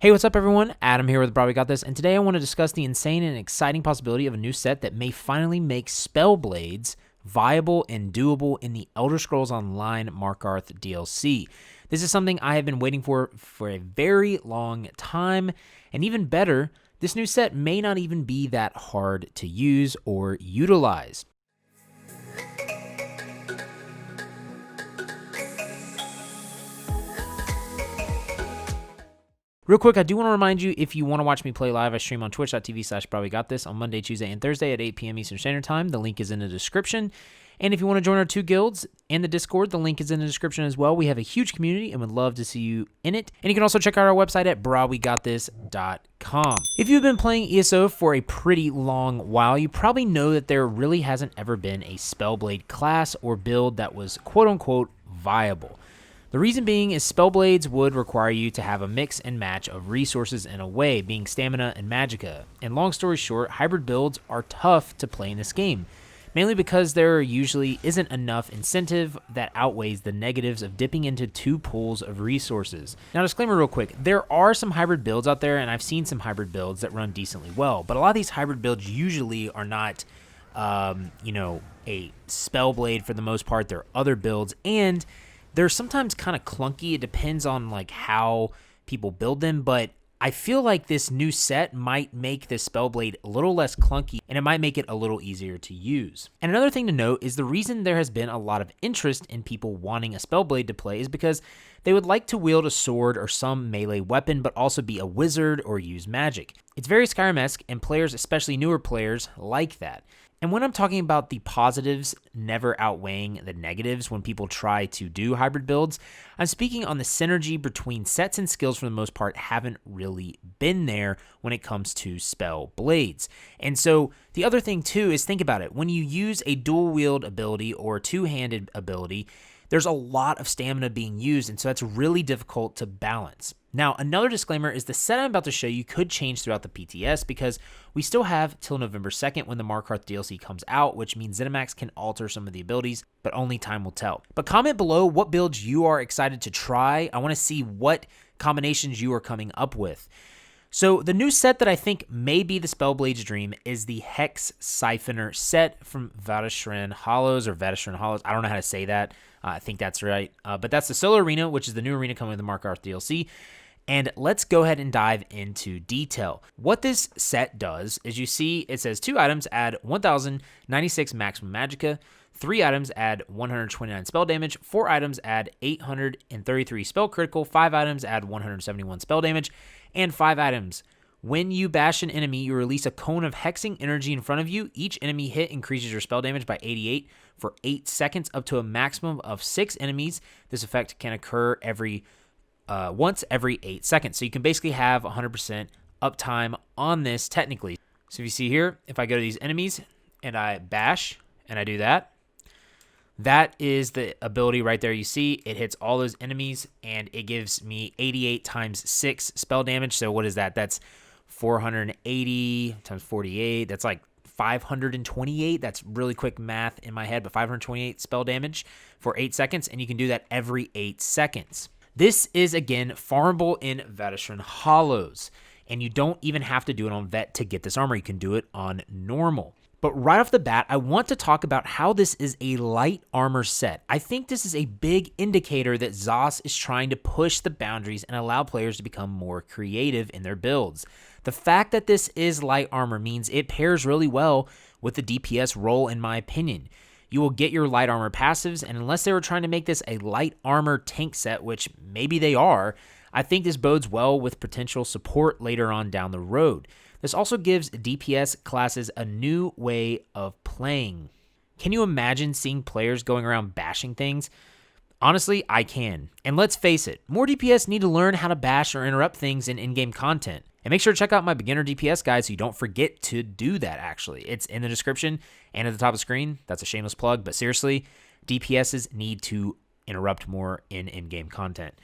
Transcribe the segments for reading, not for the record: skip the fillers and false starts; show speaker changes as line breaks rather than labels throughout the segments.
Hey, what's up everyone? Adam here with brahwegotthis, and today I want to discuss the insane and exciting possibility of a new set that may finally make Spellblades viable and doable in the Elder Scrolls Online Markarth DLC. This is something I have been waiting for a very long time, and even better, this new set may not even be that hard to use or utilize. Real quick, I do want to remind you, if you want to watch me play live, I stream on twitch.tv/brahwegotthis on Monday, Tuesday, and Thursday at 8 p.m. Eastern Standard Time. The link is in the description. And if you want to join our two guilds and the Discord, the link is in the description as well. We have a huge community and would love to see you in it. And you can also check out our website at brahwegotthis.com. If you've been playing ESO for a pretty long while, you probably know that there really hasn't ever been a Spellblade class or build that was quote-unquote viable. The reason being is Spellblades would require you to have a mix and match of resources in a way, being stamina and magicka. And long story short, hybrid builds are tough to play in this game, mainly because there usually isn't enough incentive that outweighs the negatives of dipping into two pools of resources. Now, disclaimer real quick, there are some hybrid builds out there, and I've seen some hybrid builds that run decently well, but a lot of these hybrid builds usually are not, a Spellblade for the most part. They're other builds, and they're sometimes kind of clunky. It depends on like how people build them, but I feel like this new set might make this Spellblade a little less clunky, and it might make it a little easier to use. And another thing to note is the reason there has been a lot of interest in people wanting a Spellblade to play is because they would like to wield a sword or some melee weapon, but also be a wizard or use magic. It's very Skyrim-esque, and players, especially newer players, like that. And when I'm talking about the positives never outweighing the negatives when people try to do hybrid builds, I'm speaking on the synergy between sets and skills for the most part haven't really been there when it comes to spell blades. And so the other thing too is think about it. When you use a dual wield ability or two-handed ability, there's a lot of stamina being used, and so that's really difficult to balance. Now, another disclaimer is the set I'm about to show you could change throughout the PTS because we still have till November 2nd when the Markarth DLC comes out, which means ZeniMax can alter some of the abilities, but only time will tell. But comment below what builds you are excited to try. I want to see what combinations you are coming up with. So the new set that I think may be the Spellblade's dream is the Hex Siphoner set from Vatishrend-Hollows or Vatishrend-Hollows. I don't know how to say that. I think that's right. But that's the solo arena, which is the new arena coming with the Markarth DLC. And let's go ahead and dive into detail. What this set does is you see it says 2 items add 1096 maximum magicka, 3 items add 129 spell damage, 4 items add 833 spell critical, 5 items add 171 spell damage, and 5 items. When you bash an enemy, you release a cone of hexing energy in front of you. Each enemy hit increases your spell damage by 88 for 8 seconds up to a maximum of 6 enemies. This effect can occur once every 8 seconds. So you can basically have 100% uptime on this technically. So if you see here, if I go to these enemies and I bash and I do that, that is the ability right there. You see it hits all those enemies and it gives me 88 times 6 spell damage. So what is that? That's 480 times 48. That's like 528. That's really quick math in my head, but 528 spell damage for 8 seconds. And you can do that every 8 seconds. This is, again, farmable in Vatishrend-Hollows, and you don't even have to do it on Vet to get this armor. You can do it on normal. But right off the bat, I want to talk about how this is a light armor set. I think this is a big indicator that ZOS is trying to push the boundaries and allow players to become more creative in their builds. The fact that this is light armor means it pairs really well with the DPS role, in my opinion. You will get your light armor passives, and unless they were trying to make this a light armor tank set, which maybe they are, I think this bodes well with potential support later on down the road. This also gives DPS classes a new way of playing. Can you imagine seeing players going around bashing things? Honestly, I can. And let's face it, more DPS need to learn how to bash or interrupt things in in-game content. And make sure to check out my beginner DPS guide so you don't forget to do that, actually. It's in the description and at the top of the screen. That's a shameless plug, but seriously, DPSs need to interrupt more in in-game content.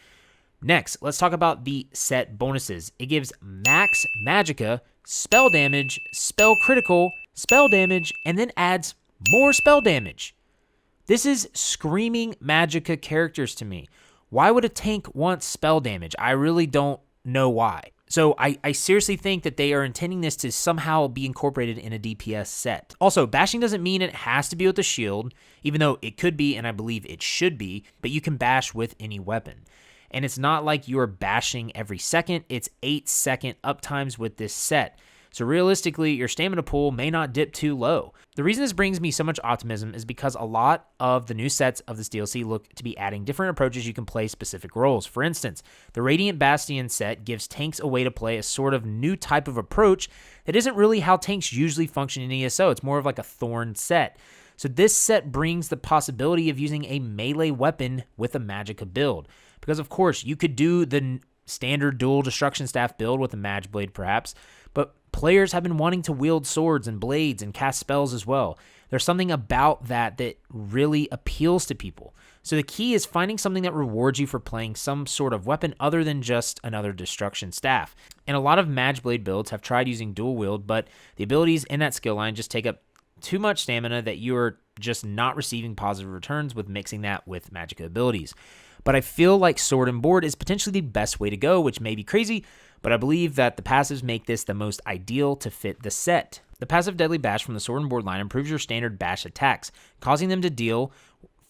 Next, let's talk about the set bonuses. It gives max magicka, spell damage, spell critical, spell damage, and then adds more spell damage. This is screaming magicka characters to me. Why would a tank want spell damage? I really don't know why. So I seriously think that they are intending this to somehow be incorporated in a DPS set. Also, bashing doesn't mean it has to be with a shield, even though it could be, and I believe it should be, but you can bash with any weapon. And it's not like you're bashing every second, it's 8-second uptimes with this set. So realistically, your stamina pool may not dip too low. The reason this brings me so much optimism is because a lot of the new sets of this DLC look to be adding different approaches you can play specific roles. For instance, the Radiant Bastion set gives tanks a way to play a sort of new type of approach that isn't really how tanks usually function in ESO. It's more of like a Thorn set. So this set brings the possibility of using a melee weapon with a Magicka build. Because of course, you could do the standard dual destruction staff build with a Nightblade perhaps, but players have been wanting to wield swords and blades and cast spells as well. There's something about that really appeals to people. So the key is finding something that rewards you for playing some sort of weapon other than just another destruction staff. And a lot of Nightblade builds have tried using dual wield, but the abilities in that skill line just take up too much stamina that you are just not receiving positive returns with mixing that with Magicka abilities. But I feel like Sword and Board is potentially the best way to go, which may be crazy, but I believe that the passives make this the most ideal to fit the set. The passive Deadly Bash from the Sword and Board line improves your standard bash attacks, causing them to deal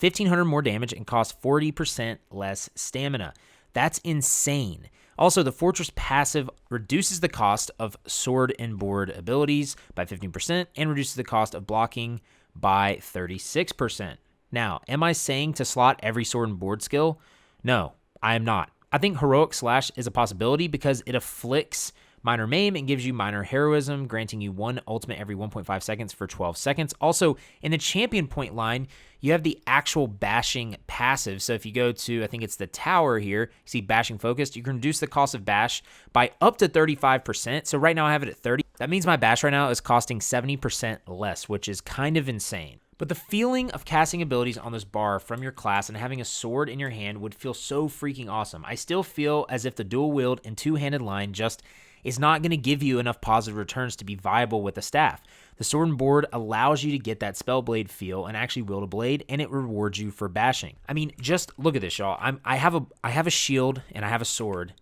1,500 more damage and cost 40% less stamina. That's insane. Also, the Fortress passive reduces the cost of Sword and Board abilities by 15% and reduces the cost of blocking by 36%. Now, am I saying to slot every Sword and Board skill? No, I am not. I think Heroic Slash is a possibility because it afflicts Minor Maim and gives you Minor Heroism, granting you 1 ultimate every 1.5 seconds for 12 seconds. Also, in the Champion Point line, you have the actual bashing passive. So if you go to, I think it's the tower here, you see bashing focused, you can reduce the cost of bash by up to 35%. So right now I have it at 30. That means my bash right now is costing 70% less, which is kind of insane. But the feeling of casting abilities on this bar from your class and having a sword in your hand would feel so freaking awesome. I still feel as if the dual wield and two-handed line just is not going to give you enough positive returns to be viable with a staff. The Sword and Board allows you to get that Spellblade feel and actually wield a blade, and it rewards you for bashing. I mean, just look at this, y'all. I have a shield and I have a sword,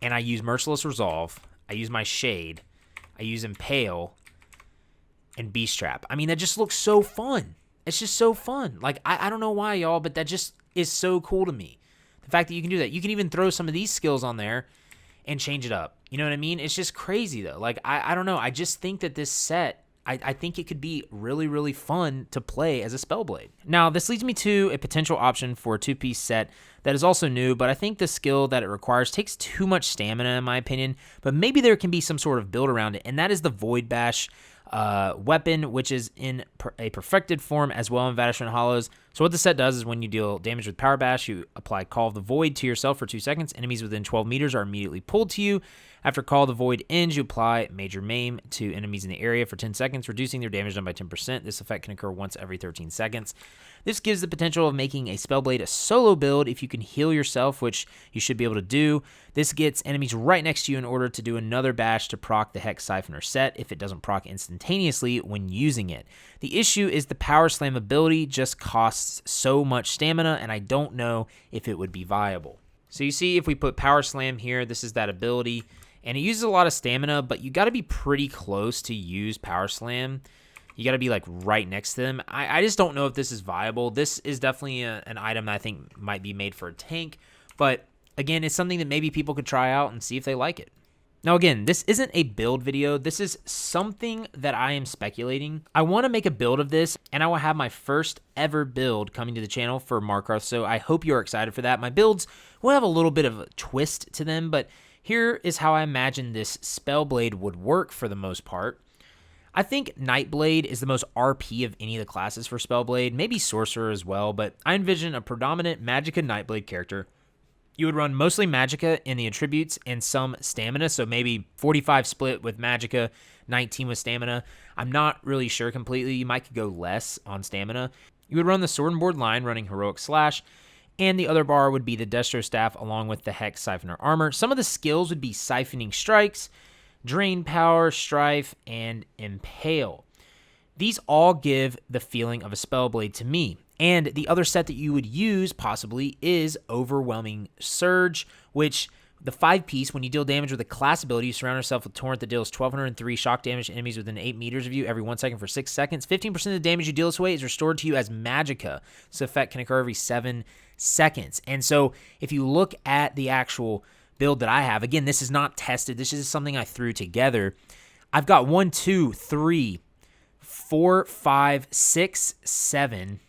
and I use Merciless Resolve. I use my Shade. I use Impale and Beast Trap. I mean, that just looks so fun. It's just so fun. Like, I don't know why, y'all, but that just is so cool to me. The fact that you can do that. You can even throw some of these skills on there and change it up. You know what I mean? It's just crazy, though. Like, I don't know. I just think that this set, I think it could be really, really fun to play as a Spellblade. Now, this leads me to a potential option for a two-piece set that is also new, but I think the skill that it requires takes too much stamina, in my opinion, but maybe there can be some sort of build around it, and that is the Void Bash weapon, which is in a perfected form as well in Vanishment Hollows. So what the set does is when you deal damage with Power Bash, you apply Call of the Void to yourself for 2 seconds. Enemies within 12 meters are immediately pulled to you. After Call of the Void ends, you apply Major Maim to enemies in the area for 10 seconds, reducing their damage done by 10%. This effect can occur once every 13 seconds. This gives the potential of making a Spellblade a solo build if you can heal yourself, which you should be able to do. This gets enemies right next to you in order to do another bash to proc the Hex Siphoner set if it doesn't proc instantaneously when using it. The issue is the Power Slam ability just costs so much stamina, and I don't know if it would be viable. So you see, if we put Power Slam here, this is that ability, and it uses a lot of stamina, but you got to be pretty close to use Power Slam. You got to be like right next to them. I just don't know if this is viable. This is definitely an item that I think might be made for a tank, but again, it's something that maybe people could try out and see if they like it. Now again, this isn't a build video. This is something that I am speculating. I want to make a build of this, and I will have my first ever build coming to the channel for Markarth, so I hope you're excited for that. My builds will have a little bit of a twist to them, but here is how I imagine this Spellblade would work for the most part. I think Nightblade is the most RP of any of the classes for Spellblade, maybe Sorcerer as well, but I envision a predominant Magicka Nightblade character. You would run mostly Magicka in the attributes and some stamina, so maybe 45 split with Magicka, 19 with stamina. I'm not really sure completely. You might could go less on stamina. You would run the Sword and Board line running Heroic Slash, and the other bar would be the Destro Staff along with the Hex Siphoner armor. Some of the skills would be Siphoning Strikes, Drain Power, Strife, and Impale. These all give the feeling of a Spellblade to me. And the other set that you would use, possibly, is Overwhelming Surge, which The 5-piece, when you deal damage with a class ability, you surround yourself with Torrent that deals 1,203 shock damage to enemies within 8 meters of you every 1 second for 6 seconds. 15% of the damage you deal this way is restored to you as magicka. This effect can occur every 7 seconds. And so if you look at the actual build that I have, again, this is not tested. This is something I threw together. I've got 1, 2, 3, 4, 5, 6, 7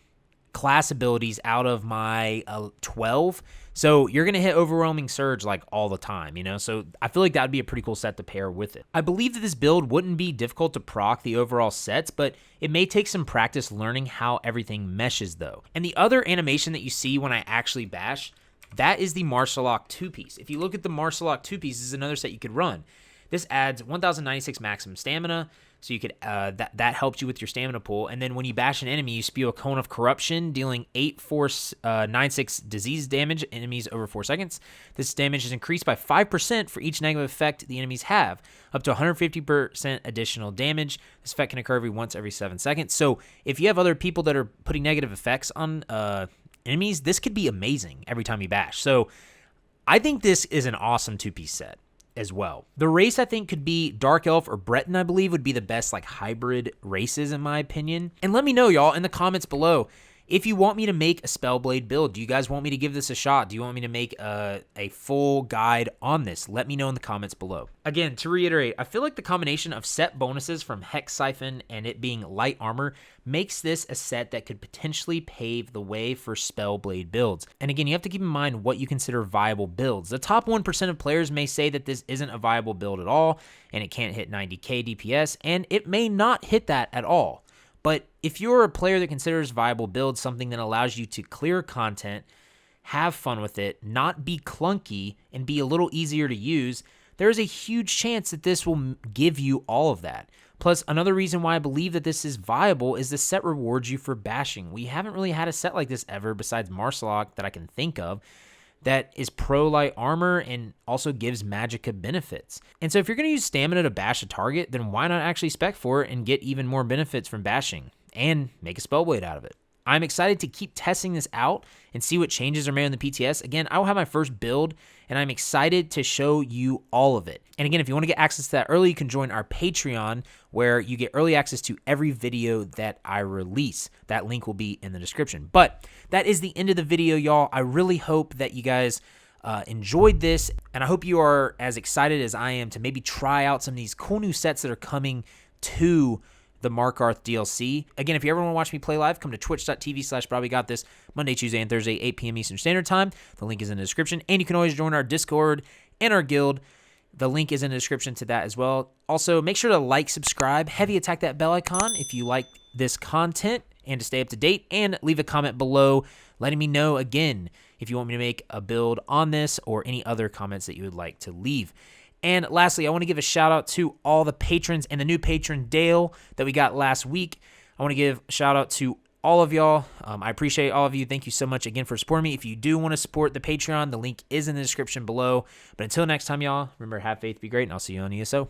class abilities out of my 12. So you're going to hit Overwhelming Surge like all the time, you know? So I feel like that would be a pretty cool set to pair with it. I believe that this build wouldn't be difficult to proc the overall sets, but it may take some practice learning how everything meshes though. And the other animation that you see when I actually bash, that is the Marsalok 2-piece. If you look at the Marsalok 2-piece, this is another set you could run. This adds 1,096 maximum stamina, so you could that helps you with your stamina pool. And then when you bash an enemy, you spew a Cone of Corruption, dealing 8 force 9/6 disease damage enemies over 4 seconds. This damage is increased by 5% for each negative effect the enemies have, up to 150% additional damage. This effect can occur every 7 seconds. So if you have other people that are putting negative effects on enemies, this could be amazing every time you bash. So I think this is an awesome 2-piece set as well. The race I think could be Dark Elf or Breton, I believe would be the best like hybrid races in my opinion. And let me know, y'all, in the comments below, if you want me to make a Spellblade build. Do you guys want me to give this a shot? Do you want me to make a full guide on this? Let me know in the comments below. Again, to reiterate, I feel like the combination of set bonuses from Hex Siphon and it being light armor makes this a set that could potentially pave the way for Spellblade builds. And again, you have to keep in mind what you consider viable builds. The top 1% of players may say that this isn't a viable build at all, and it can't hit 90k DPS, and it may not hit that at all. But if you're a player that considers viable builds something that allows you to clear content, have fun with it, not be clunky, and be a little easier to use, there is a huge chance that this will give you all of that. Plus, another reason why I believe that this is viable is the set rewards you for bashing. We haven't really had a set like this ever besides Marsalok that I can think of that is pro light armor and also gives magicka benefits. And so if you're going to use stamina to bash a target, then why not actually spec for it and get even more benefits from bashing and make a Spellblade out of it? I'm excited to keep testing this out and see what changes are made on the PTS. Again, I will have my first build, and I'm excited to show you all of it. And again, if you want to get access to that early, you can join our Patreon, where you get early access to every video that I release. That link will be in the description. But that is the end of the video, y'all. I really hope that you guys enjoyed this, and I hope you are as excited as I am to maybe try out some of these cool new sets that are coming to the Markarth DLC. Again, if you ever want to watch me play live, come to twitch.tv/brahwegotthis Monday, Tuesday, and Thursday, 8 p.m. Eastern Standard Time. The link is in the description, and you can always join our Discord and our guild. The link is in the description to that as well. Also, make sure to like, subscribe, heavy attack that bell icon if you like this content and to stay up to date, and leave a comment below letting me know again if you want me to make a build on this or any other comments that you would like to leave. And lastly, I want to give a shout out to all the patrons and the new patron, Dale, that we got last week. I want to give a shout out to all of y'all. I appreciate all of you. Thank you so much again for supporting me. If you do want to support the Patreon, the link is in the description below. But until next time, y'all, remember, have faith, be great, and I'll see you on ESO.